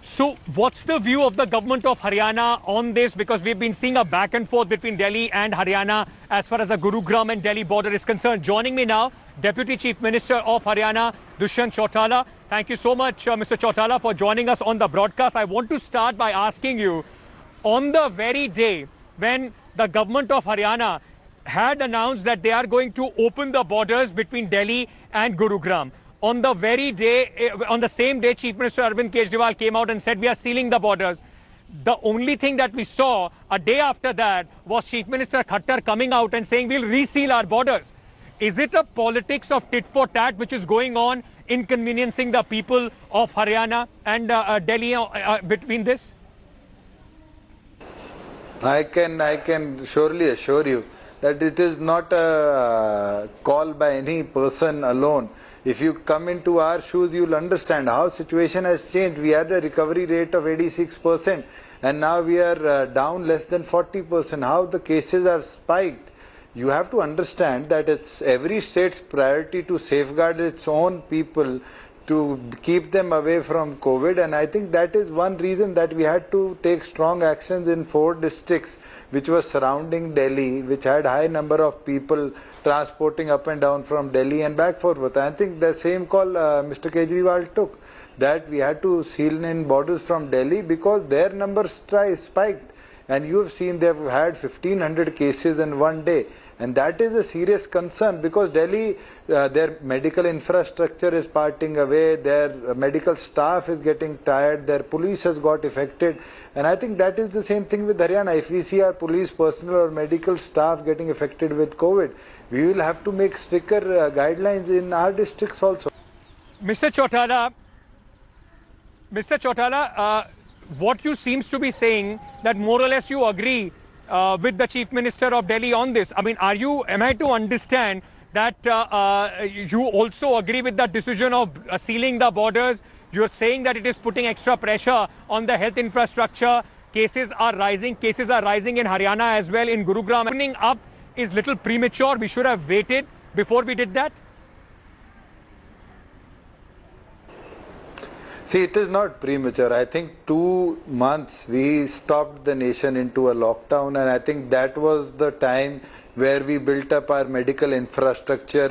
So, what's the view of the government of Haryana on this? Because we've been seeing a back and forth between Delhi and Haryana as far as the Gurugram and Delhi border is concerned. Joining me now, Deputy Chief Minister of Haryana, Dushyant Chautala. Thank you so much, Mr. Chautala, for joining us on the broadcast. I want to start by asking you, on the very day when the government of Haryana had announced that they are going to open the borders between Delhi and Gurugram, on the very day, on the same day, Chief Minister Arvind Kejriwal came out and said we are sealing the borders. The only thing that we saw a day after that was Chief Minister Khattar coming out and saying we'll reseal our borders. Is it a politics of tit for tat which is going on, inconveniencing the people of Haryana and Delhi between this? I can surely assure you that it is not a call by any person alone. If you come into our shoes, you'll understand how situation has changed. We had a recovery rate of 86% and now we are down less than 40%. How the cases have spiked. You have to understand that it's every state's priority to safeguard its own people, to keep them away from COVID, and I think that is one reason that we had to take strong actions in 4 districts which were surrounding Delhi, which had high number of people transporting up and down from Delhi and back forth. I think the same call Mr. Kejriwal took, that we had to seal in borders from Delhi because their numbers spiked, and you have seen they have had 1500 cases in one day. And that is a serious concern because Delhi, their medical infrastructure is parting away, their medical staff is getting tired, their police has got affected. And I think that is the same thing with Haryana. If we see our police personnel or medical staff getting affected with COVID, we will have to make stricter guidelines in our districts also. Mr. Chautala, what you seems to be saying that more or less you agree with the Chief Minister of Delhi on this. I mean, am I to understand that you also agree with the decision of sealing the borders? You're saying that it is putting extra pressure on the health infrastructure. Cases are rising in Haryana as well, in Gurugram. Opening up is little premature. We should have waited before we did that. See, it is not premature. I think 2 months we stopped the nation into a lockdown, and I think that was the time where we built up our medical infrastructure.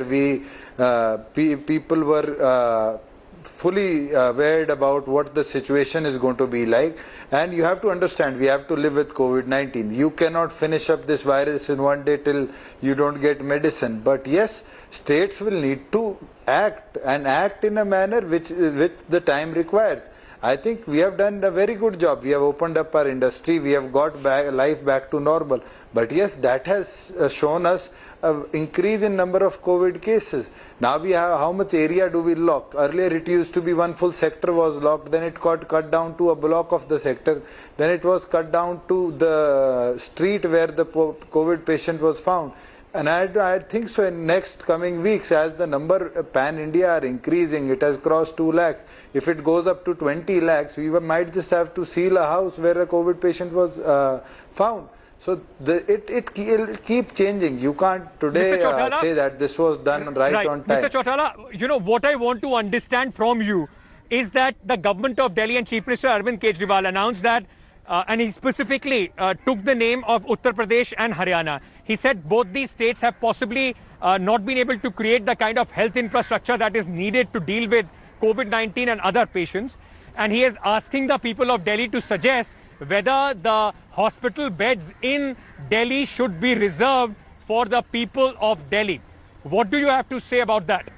People were fully worried about what the situation is going to be like, and you have to understand, we have to live with COVID-19. You cannot finish up this virus in one day till you don't get medicine. But yes, states will need to act in a manner which the time requires. I think we have done a very good job. We have opened up our industry, we have got life back to normal. But yes, that has shown us an increase in number of COVID cases. Now we have, how much area do we lock? Earlier it used to be one full sector was locked, then it got cut down to a block of the sector, then it was cut down to the street where the COVID patient was found. And I think so in next coming weeks, as the number pan-India are increasing, it has crossed 2 lakhs. If it goes up to 20 lakhs, we might just have to seal a house where a COVID patient was found. So it'll keep changing. You can't today say that this was done right on time. Mr. Chautala, you know, what I want to understand from you is that the government of Delhi and Chief Minister Arvind Kejriwal announced that, and he specifically took the name of Uttar Pradesh and Haryana. He said both these states have possibly not been able to create the kind of health infrastructure that is needed to deal with COVID-19 and other patients. And he is asking the people of Delhi to suggest whether the hospital beds in Delhi should be reserved for the people of Delhi. What do you have to say about that?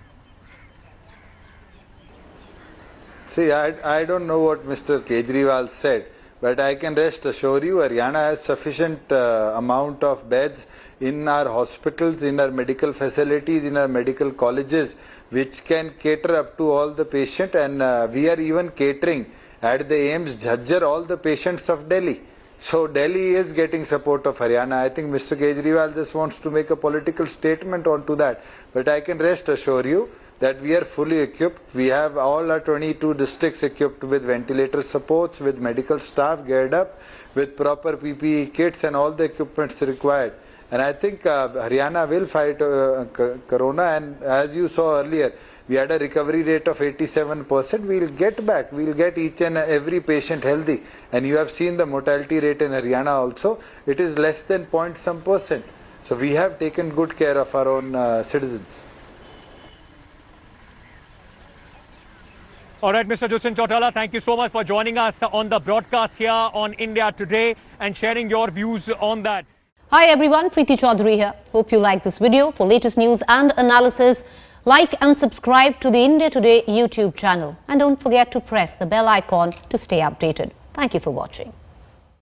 See, I don't know what Mr. Kejriwal said, but I can rest assure you Haryana has sufficient amount of beds in our hospitals, in our medical facilities, in our medical colleges, which can cater up to all the patients, and we are even catering at the AIIMS Jhajjar all the patients of Delhi. So Delhi is getting support of Haryana. I think Mr. Kejriwal just wants to make a political statement onto that, but I can rest assure you that we are fully equipped. We have all our 22 districts equipped with ventilator supports, with medical staff geared up, with proper PPE kits and all the equipments required. And I think Haryana will fight corona, and as you saw earlier, we had a recovery rate of 87%. We'll get back. We'll get each and every patient healthy. And you have seen the mortality rate in Haryana also. It is less than point some %. So we have taken good care of our own citizens. All right, Mr. Dussehn Chautala, thank you so much for joining us on the broadcast here on India Today and sharing your views on that. Hi everyone, Preeti Chaudhary here. Hope you like this video. For latest news and analysis, like and subscribe to the India Today YouTube channel. And don't forget to press the bell icon to stay updated. Thank you for watching.